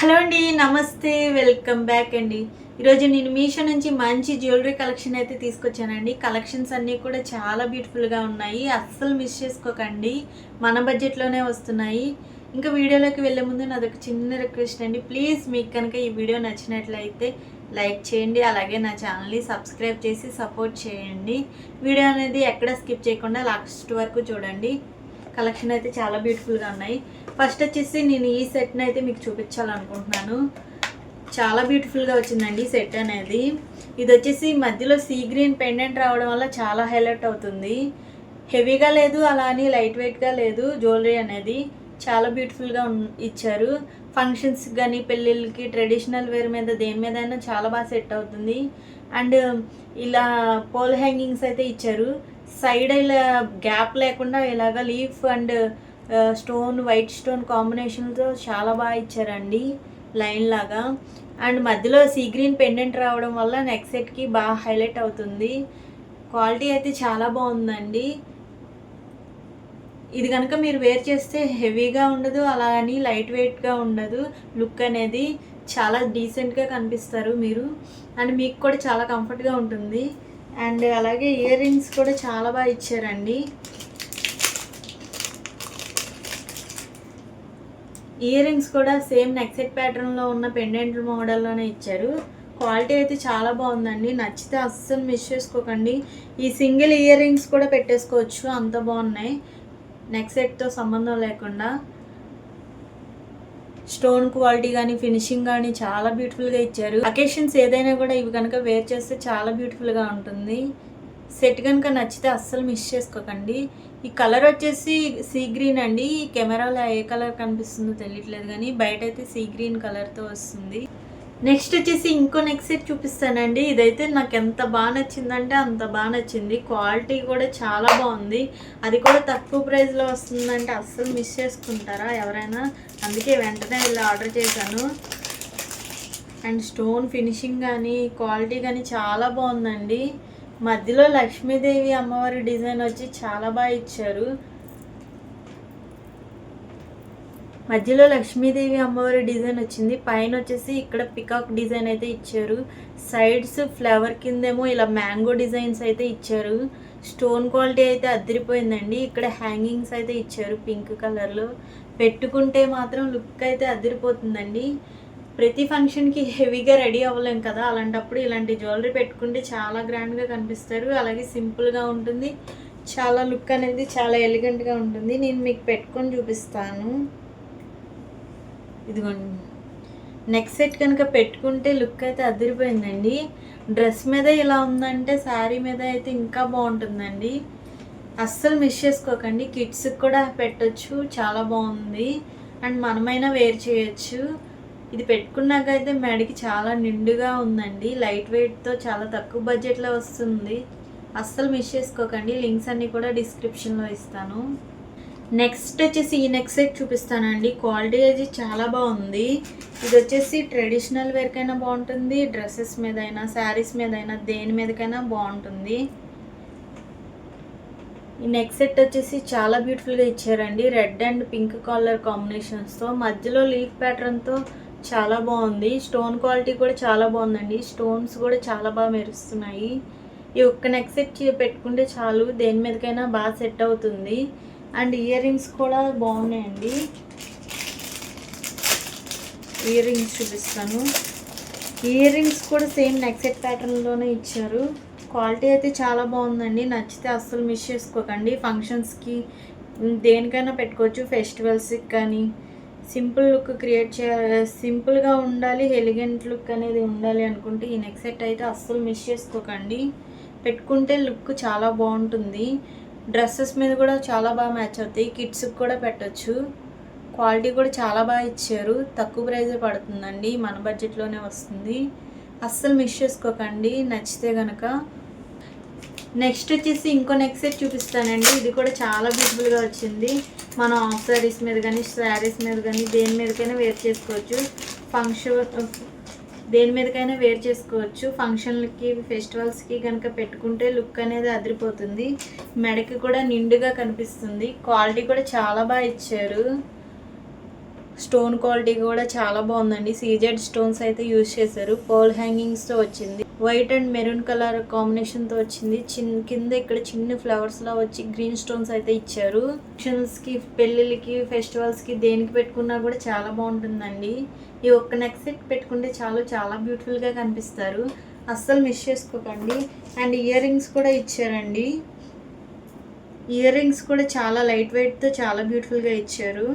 Hello అండి, నమస్తే, welcome back అండి. ఈరోజు నేను మీషో నుంచి మంచి జ్యువెలరీ కలెక్షన్ అయితే తీసుకొచ్చానండి. కలెక్షన్స్ అన్నీ కూడా చాలా బ్యూటిఫుల్గా ఉన్నాయి. అస్సలు మిస్ చేసుకోకండి, మన బడ్జెట్లోనే వస్తున్నాయి. ఇంకా వీడియోలోకి వెళ్ళే ముందు నాదొక చిన్న రిక్వెస్ట్ అండి, ప్లీజ్ మీకు కనుక ఈ వీడియో నచ్చినట్లయితే లైక్ చేయండి, అలాగే నా ఛానల్ని సబ్స్క్రైబ్ చేసి సపోర్ట్ చేయండి. వీడియో అనేది ఎక్కడ స్కిప్ చేయకుండా లాస్ట్ వరకు చూడండి. కలెక్షన్ అయితే చాలా బ్యూటిఫుల్గా ఉన్నాయి. ఫస్ట్ వచ్చేసి నేను ఈ సెట్ని అయితే మీకు చూపించాలనుకుంటున్నాను. చాలా బ్యూటిఫుల్గా వచ్చిందండి సెట్ అనేది. ఇది వచ్చేసి మధ్యలో సీ గ్రీన్ పెండెంట్ రావడం వల్ల చాలా హైలైట్ అవుతుంది. హెవీగా లేదు, అలా అని లైట్ వెయిట్గా లేదు. జ్యువెలరీ అనేది చాలా బ్యూటిఫుల్గా ఇచ్చారు. ఫంక్షన్స్ కానీ పెళ్ళిళ్ళకి ట్రెడిషనల్ వేర్ మీద దేని మీద అయినా చాలా బాగా సెట్ అవుతుంది. అండ్ ఇలా పోల్ హ్యాంగింగ్స్ అయితే ఇచ్చారు. సైడ్ ఇలా గ్యాప్ లేకుండా ఇలాగ leaf and stone, white stone కాంబినేషన్తో చాలా బాగా ఇచ్చారండి, లైన్ లాగా. అండ్ మధ్యలో సీ గ్రీన్ పెండెంట్ రావడం వల్ల నెక్ సెట్కి బాగా హైలైట్ అవుతుంది. క్వాలిటీ అయితే చాలా బాగుందండి. ఇది కనుక మీరు వేర్ చేస్తే హెవీగా ఉండదు, అలా అని లైట్ వెయిట్గా ఉండదు. లుక్ అనేది చాలా డీసెంట్గా కనిపిస్తారు మీరు, అండ్ మీకు కూడా చాలా కంఫర్ట్గా ఉంటుంది. అండ్ అలాగే ఇయర్ రింగ్స్ కూడా చాలా బాగా ఇచ్చారండి. ఇయర్ రింగ్స్ కూడా సేమ్ నెక్ సెట్ ప్యాటర్న్లో ఉన్న పెండెంట్ మోడల్లోనే ఇచ్చారు. క్వాలిటీ అయితే చాలా బాగుందండి. నచ్చితే అస్సలు మిస్ చేసుకోకండి. ఈ సింగిల్ ఇయర్ రింగ్స్ కూడా పెట్టేసుకోవచ్చు, అంత బాగున్నాయి. నెక్ సెట్తో సంబంధం లేకుండా స్టోన్ క్వాలిటీ కానీ ఫినిషింగ్ కానీ చాలా బ్యూటిఫుల్గా ఇచ్చారు. అకేషన్స్ ఏదైనా కూడా ఇవి కనుక వేర్ చేస్తే చాలా బ్యూటిఫుల్గా ఉంటుంది. సెట్ కనుక నచ్చితే అస్సలు మిస్ చేసుకోకండి. ఈ కలర్ వచ్చేసి సీ గ్రీన్ అండి. ఈ కెమెరాలో ఏ కలర్ కనిపిస్తుందో తెలియట్లేదు, కానీ బయట అయితే సీ గ్రీన్ కలర్తో వస్తుంది. నెక్స్ట్ వచ్చేసి ఇంకో నెక్ సెట్ చూపిస్తానండి. ఇదైతే నాకు ఎంత బాగా నచ్చిందంటే అంత బాగా నచ్చింది. క్వాలిటీ కూడా చాలా బాగుంది. అది కూడా తక్కువ ప్రైస్లో వస్తుందంటే అస్సలు మిస్ చేసుకుంటారా ఎవరైనా? అందుకే వెంటనే వెళ్ళి ఆర్డర్ చేశాను. అండ్ స్టోన్ ఫినిషింగ్ కానీ క్వాలిటీ కానీ చాలా బాగుందండి. మధ్యలో లక్ష్మీదేవి అమ్మవారి డిజైన్ వచ్చి చాలా బాగా ఇచ్చారు. మధ్యలో లక్ష్మీదేవి అమ్మవారి డిజైన్ వచ్చింది. పైన వచ్చేసి ఇక్కడ పికాక్ డిజైన్ అయితే ఇచ్చారు. సైడ్స్ ఫ్లవర్ కిందేమో ఇలా మ్యాంగో డిజైన్స్ అయితే ఇచ్చారు. స్టోన్ క్వాలిటీ అయితే అదిరిపోయిందండి. ఇక్కడ హ్యాంగింగ్స్ అయితే ఇచ్చారు పింక్ కలర్లో. పెట్టుకుంటే మాత్రం లుక్ అయితే అదిరిపోతుందండి. ప్రతి ఫంక్షన్కి హెవీగా రెడీ అవ్వలేం కదా, అలాంటప్పుడు ఇలాంటి జ్యువెలరీ పెట్టుకుంటే చాలా గ్రాండ్గా కనిపిస్తారు. అలాగే సింపుల్గా ఉంటుంది. చాలా లుక్ అనేది చాలా ఎలిగెంట్గా ఉంటుంది. నేను మీకు పెట్టుకొని చూపిస్తాను. ఇదిగోండి, నెక్ సెట్ కనుక పెట్టుకుంటే లుక్ అయితే అదిరిపోయిందండి. డ్రెస్ మీద ఇలా ఉందంటే శారీ మీద అయితే ఇంకా బాగుంటుందండి. అస్సలు మిస్ చేసుకోకండి. కిడ్స్కి కూడా పెట్టచ్చు, చాలా బాగుంది. అండ్ మనమైనా వేర్ చేయొచ్చు. ఇది పెట్టుకున్నాకైతే మెడకి చాలా నిండుగా ఉందండి. లైట్ వెయిట్తో చాలా తక్కువ బడ్జెట్లో వస్తుంది. అస్సలు మిస్ చేసుకోకండి. లింక్స్ అన్నీ కూడా డిస్క్రిప్షన్లో ఇస్తాను. నెక్స్ట్ వచ్చేసి ఈ నెక్ సెట్ చూపిస్తానండి. క్వాలిటీ అయితే చాలా బాగుంది. ఇది వచ్చేసి ట్రెడిషనల్ వేర్కైనా బాగుంటుంది, డ్రెస్సెస్ మీద అయినా శారీస్ మీద అయినా దేని మీదకైనా బాగుంటుంది. ఈ నెక్ సెట్ వచ్చేసి చాలా బ్యూటిఫుల్గా ఇచ్చారండి. రెడ్ అండ్ పింక్ కలర్ కాంబినేషన్స్తో, మధ్యలో లీఫ్ ప్యాటర్న్తో చాలా బాగుంది. స్టోన్ క్వాలిటీ కూడా చాలా బాగుందండి. స్టోన్స్ కూడా చాలా బాగా మెరుస్తున్నాయి. ఈ ఒక్క నెక్ సెట్ పెట్టుకుంటే చాలు, దేని మీదకైనా బాగా సెట్ అవుతుంది. అండ్ ఇయర్ రింగ్స్ కూడా బాగున్నాయండి. ఇయర్ రింగ్స్ చూపిస్తాను. ఇయర్ రింగ్స్ కూడా సేమ్ నెక్ సెట్ ప్యాటర్న్లోనే ఇచ్చారు. క్వాలిటీ అయితే చాలా బాగుందండి. నచ్చితే అస్సలు మిస్ చేసుకోకండి. ఫంక్షన్స్కి దేనికైనా పెట్టుకోవచ్చు. ఫెస్టివల్స్కి కానీ సింపుల్ లుక్ క్రియేట్ సింపుల్గా ఉండాలి, ఎలిగెంట్ లుక్ అనేది ఉండాలి అనుకుంటే ఈ నెక్ సెట్ అయితే అస్సలు మిస్ చేసుకోకండి. పెట్టుకుంటే లుక్ చాలా బాగుంటుంది. డ్రెస్సెస్ మీద కూడా చాలా బాగా మ్యాచ్ అవుతాయి. కిడ్స్కి కూడా పెట్టచ్చు. క్వాలిటీ కూడా చాలా బాగా ఇచ్చారు. తక్కువ ప్రైజే పడుతుందండి, మన బడ్జెట్లోనే వస్తుంది. అస్సలు మిస్ చేసుకోకండి నచ్చితే కనుక. నెక్స్ట్ వచ్చేసి ఇంకో నెక్ సెట్ చూపిస్తానండి. ఇది కూడా చాలా బ్యూటిఫుల్గా వచ్చింది. మనం ఆఫ్ శారీస్ మీద కానీ శారీస్ మీద కానీ దేని మీదకైనా వేర్ చేసుకోవచ్చు. దేని మీదకైనా వేర్ చేసుకోవచ్చు. ఫంక్షన్లకి ఫెస్టివల్స్కి కనుక పెట్టుకుంటే లుక్ అనేది అదిరిపోతుంది. మెడకి కూడా నిండుగా కనిపిస్తుంది. క్వాలిటీ కూడా చాలా బాగా ఇచ్చారు. స్టోన్ క్వాలిటీ కూడా చాలా బాగుందండి. సీజెడ్ స్టోన్స్ అయితే యూజ్ చేశారు. పర్ల్ హ్యాంగింగ్స్తో వచ్చింది. వైట్ అండ్ మెరూన్ కలర్ కాంబినేషన్తో వచ్చింది. కింద ఇక్కడ చిన్న ఫ్లవర్స్లో వచ్చి గ్రీన్ స్టోన్స్ అయితే ఇచ్చారు. ఫంక్షన్స్కి, పెళ్ళిళ్ళకి, ఫెస్టివల్స్కి దేనికి పెట్టుకున్నా కూడా చాలా బాగుంటుందండి. ఈ ఒక్క నెక్ సెట్ పెట్టుకుంటే చాలా బ్యూటిఫుల్గా కనిపిస్తారు. అస్సలు మిస్ చేసుకోకండి. అండ్ ఇయర్ రింగ్స్ కూడా ఇచ్చారండి. ఇయర్ రింగ్స్ కూడా చాలా లైట్ వెయిట్తో చాలా బ్యూటిఫుల్గా ఇచ్చారు.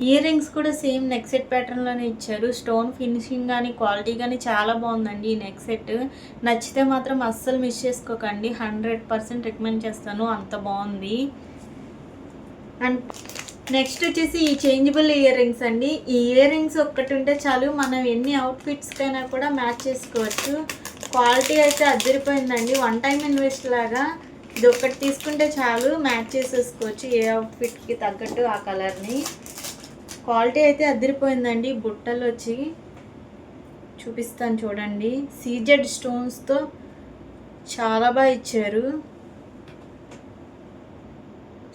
ఇయర్ రింగ్స్ కూడా సేమ్ నెక్ సెట్ ప్యాటర్న్లోనే ఇచ్చారు. స్టోన్ ఫినిషింగ్ కానీ క్వాలిటీ కానీ చాలా బాగుందండి ఈ నెక్ సెట్. నచ్చితే మాత్రం అస్సలు మిస్ చేసుకోకండి. 100% రికమెండ్ చేస్తాను, అంత బాగుంది. అండ్ నెక్స్ట్ వచ్చేసి ఈ చేంజబుల్ ఇయర్ రింగ్స్ అండి. ఈ ఇయర్ రింగ్స్ ఒక్కటి ఉంటే చాలు, మనం ఎన్ని అవుట్ఫిట్స్కైనా కూడా మ్యాచ్ చేసుకోవచ్చు. క్వాలిటీ అయితే అదిరిపోయిందండి. వన్ టైం ఇన్వెస్ట్ లాగా ఇది ఒక్కటి తీసుకుంటే చాలు, మ్యాచ్ చేసేసుకోవచ్చు ఏ అవుట్ఫిట్కి తగ్గట్టు ఆ కలర్ని. క్వాలిటీ అయితే అదిరిపోయిందండి. బుట్టలు వచ్చి చూపిస్తాను చూడండి. సీజెడ్ స్టోన్స్తో చాలా బాగా ఇచ్చారు.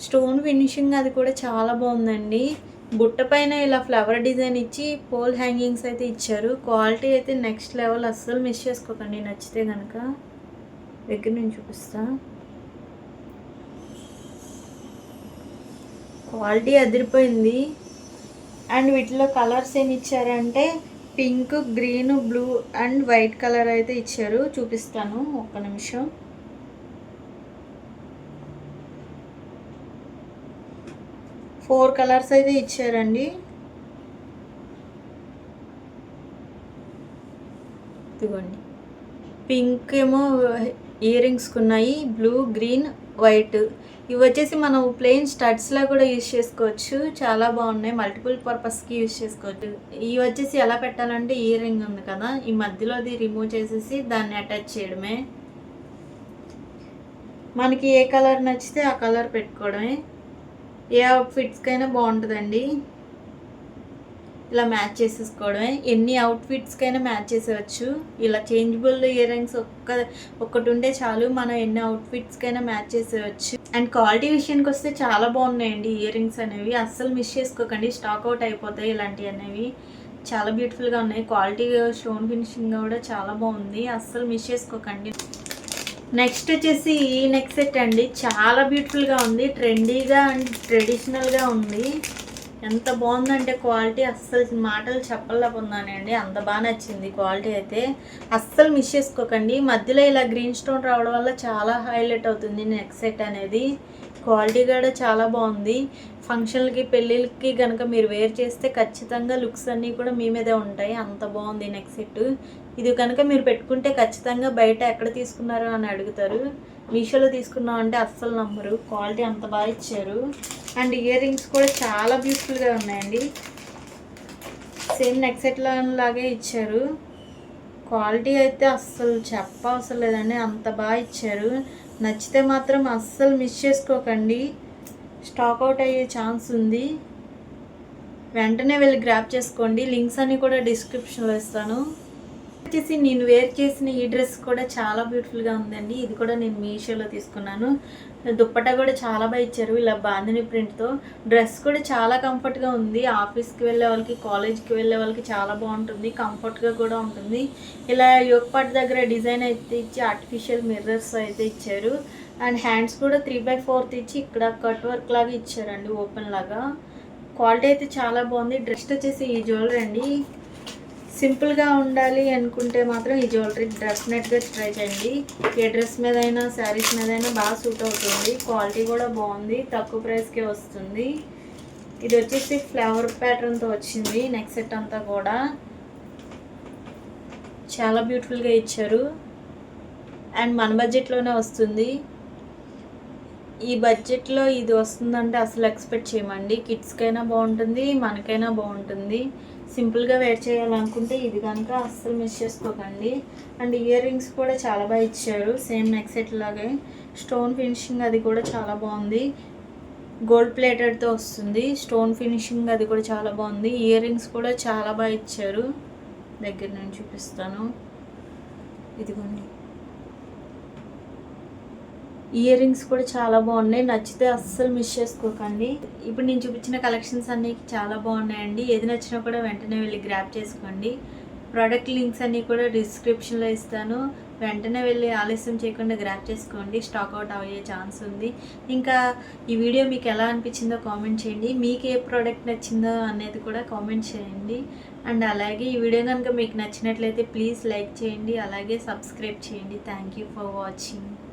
స్టోన్ ఫినిషింగ్ అది కూడా చాలా బాగుందండి. బుట్ట పైన ఇలా ఫ్లవర్ డిజైన్ ఇచ్చి పోల్ హ్యాంగింగ్స్ అయితే ఇచ్చారు. క్వాలిటీ అయితే నెక్స్ట్ లెవెల్, అస్సలు మిస్ చేసుకోకండి. నచ్చితే కనుక దగ్గర నుంచి చూపిస్తా. క్వాలిటీ అదిరిపోయింది. అండ్ వీటిలో కలర్స్ ఏమి ఇచ్చారంటే pink, green, blue and white colour అయితే ఇచ్చారు. చూపిస్తాను ఒక్క నిమిషం. ఫోర్ కలర్స్ అయితే ఇచ్చారండి. ఇదిగోండి, పింక్ ఏమో ఇయర్ రింగ్స్కి ఉన్నాయి, బ్లూ, గ్రీన్, వైట్. ఇవి వచ్చేసి మనం ప్లెయిన్ స్టడ్స్లా కూడా యూజ్ చేసుకోవచ్చు. చాలా బాగున్నాయి, మల్టిపుల్ పర్పస్కి యూజ్ చేసుకోవచ్చు. ఇవి వచ్చేసి ఎలా పెట్టాలంటే ఇయర్ రింగ్ ఉంది కదా, ఈ మధ్యలో అది రిమూవ్ చేసేసి దాన్ని అటాచ్ చేయడమే. మనకి ఏ కలర్ నచ్చితే ఆ కలర్ పెట్టుకోవడమే. ఏ అవుట్ఫిట్స్కైనా బాగుంటుందండి. ఇలా మ్యాచ్ చేసేసుకోవడమే. ఎన్ని అవుట్ఫిట్స్కైనా మ్యాచ్ చేసేవచ్చు. ఇలా చేంజబుల్ ఇయర్ రింగ్స్ ఒక్కటి ఉంటే చాలు, మనం ఎన్ని అవుట్ఫిట్స్కైనా మ్యాచ్ చేసేవచ్చు. అండ్ క్వాలిటీ విషయానికి వస్తే చాలా బాగున్నాయండి ఇయర్ రింగ్స్ అనేవి. అస్సలు మిస్ చేసుకోకండి, స్టాక్ అవుట్ అయిపోతాయి ఇలాంటివి అనేవి. చాలా బ్యూటిఫుల్గా ఉన్నాయి. క్వాలిటీ, స్టోన్ ఫినిషింగ్ కూడా చాలా బాగుంది. అస్సలు మిస్ చేసుకోకండి. నెక్స్ట్ వచ్చేసి ఈ నెక్ సెట్ అండి. చాలా బ్యూటిఫుల్గా ఉంది, ట్రెండీగా అండ్ ట్రెడిషనల్గా ఉంది. ఎంత బాగుందంటే క్వాలిటీ అస్సలు మాటలు చెప్పలేకపోతున్నానండి, అంత బాగా నచ్చింది క్వాలిటీ అయితే. అస్సలు మిస్ చేసుకోకండి. మధ్యలో ఇలా గ్రీన్ స్టోన్ రావడం వల్ల చాలా హైలైట్ అవుతుంది నెక్ సెట్ అనేది. క్వాలిటీ కూడా చాలా బాగుంది. ఫంక్షన్లకి, పెళ్ళిళ్ళకి కనుక మీరు వేర్ చేస్తే ఖచ్చితంగా లుక్స్ అన్నీ కూడా మీ మీదే ఉంటాయి. అంత బాగుంది నెక్ సెట్. ఇది కనుక మీరు పెట్టుకుంటే ఖచ్చితంగా బయట ఎక్కడ తీసుకున్నారో అని అడుగుతారు. మీషోలో తీసుకున్నాం అంటే అస్సలు నమ్మరు, క్వాలిటీ అంత బాగా ఇచ్చారు. అండ్ ఇయర్ రింగ్స్ కూడా చాలా బ్యూటిఫుల్గా ఉన్నాయండి. సేమ్ నెక్ సెట్ లాగే ఇచ్చారు. క్వాలిటీ అయితే అస్సలు చెప్పవసరం లేదండి, అంత బాగా ఇచ్చారు. నచ్చితే మాత్రం అస్సలు మిస్ చేసుకోకండి, స్టాక్ అవుట్ అయ్యే ఛాన్స్ ఉంది. వెంటనే వెళ్ళి గ్రాప్ చేసుకోండి. లింక్స్ అన్నీ కూడా డిస్క్రిప్షన్లో ఇస్తాను. వచ్చేసి నేను వేర్ చేసిన ఈ డ్రెస్ కూడా చాలా బ్యూటిఫుల్గా ఉందండి. ఇది కూడా నేను మీషోలో తీసుకున్నాను. దుప్పటా కూడా చాలా బాగా ఇచ్చారు, ఇలా బాందిని ప్రింట్తో. డ్రెస్ కూడా చాలా కంఫర్ట్గా ఉంది. ఆఫీస్కి వెళ్ళే వాళ్ళకి, కాలేజ్కి వెళ్ళే వాళ్ళకి చాలా బాగుంటుంది, కంఫర్ట్గా కూడా ఉంటుంది. ఇలా యోక్ పార్ట్ దగ్గర డిజైన్ అయితే ఇచ్చి ఆర్టిఫిషియల్ మిర్రర్స్ అయితే ఇచ్చారు. అండ్ హ్యాండ్స్ కూడా 3/4 ఇచ్చి ఇక్కడ కట్ వర్క్ లాగా ఇచ్చారండి, ఓపెన్ లాగా. క్వాలిటీ అయితే చాలా బాగుంది. డ్రెస్ వచ్చేసి ఈ జ్యువెలరీ అండి. సింపుల్గా ఉండాలి అనుకుంటే మాత్రం ఈ జ్యువెలరీ డెఫినెట్గా ట్రై చేయండి. ఏ డ్రెస్ మీద అయినా, శారీస్ మీద అయినా బాగా సూట్ అవుతుంది. క్వాలిటీ కూడా బాగుంది, తక్కువ ప్రైస్కే వస్తుంది. ఇది వచ్చేసి ఫ్లవర్ ప్యాటర్న్తో వచ్చింది నెక్ సెట్ అంతా కూడా. చాలా బ్యూటిఫుల్గా ఇచ్చారు. అండ్ మన బడ్జెట్లోనే వస్తుంది. ఈ బడ్జెట్లో ఇది వస్తుందంటే అసలు ఎక్స్పెక్ట్ చేయమండి. కిడ్స్కైనా బాగుంటుంది, మనకైనా బాగుంటుంది. సింపుల్గా వేర్ చేయాలనుకుంటే ఇది కనుక అస్సలు మిస్ చేసుకోకండి. అండ్ ఇయర్ రింగ్స్ కూడా చాలా బాగా ఇచ్చారు, సేమ్ నెక్ సెట్ లాగే. స్టోన్ ఫినిషింగ్ అది కూడా చాలా బాగుంది. గోల్డ్ ప్లేటెడ్తో వస్తుంది. స్టోన్ ఫినిషింగ్ అది కూడా చాలా బాగుంది. ఇయర్ రింగ్స్ కూడా చాలా బాగా ఇచ్చారు. దగ్గర నుంచి చూపిస్తాను, ఇదిగోండి. ఇయర్ రింగ్స్ కూడా చాలా బాగున్నాయి. నచ్చితే అస్సలు మిస్ చేసుకోకండి. ఇప్పుడు నేను చూపించిన కలెక్షన్స్ అన్నీ చాలా బాగున్నాయండి. ఏది నచ్చినా కూడా వెంటనే వెళ్ళి గ్రాప్ చేసుకోండి. ప్రోడక్ట్ లింక్స్ అన్నీ కూడా డిస్క్రిప్షన్లో ఇస్తాను. వెంటనే వెళ్ళి ఆలస్యం చేయకుండా గ్రాప్ చేసుకోండి. స్టాక్ అవుట్ అయ్యే ఛాన్స్ ఉంది. ఇంకా ఈ వీడియో మీకు ఎలా అనిపించిందో కామెంట్ చేయండి. మీకు ఏ ప్రోడక్ట్ నచ్చిందో అనేది కూడా కామెంట్ చేయండి. అండ్ అలాగే ఈ వీడియో కనుక మీకు నచ్చినట్లయితే ప్లీజ్ లైక్ చేయండి. అలాగే సబ్స్క్రైబ్ చేయండి. Thank you for watching.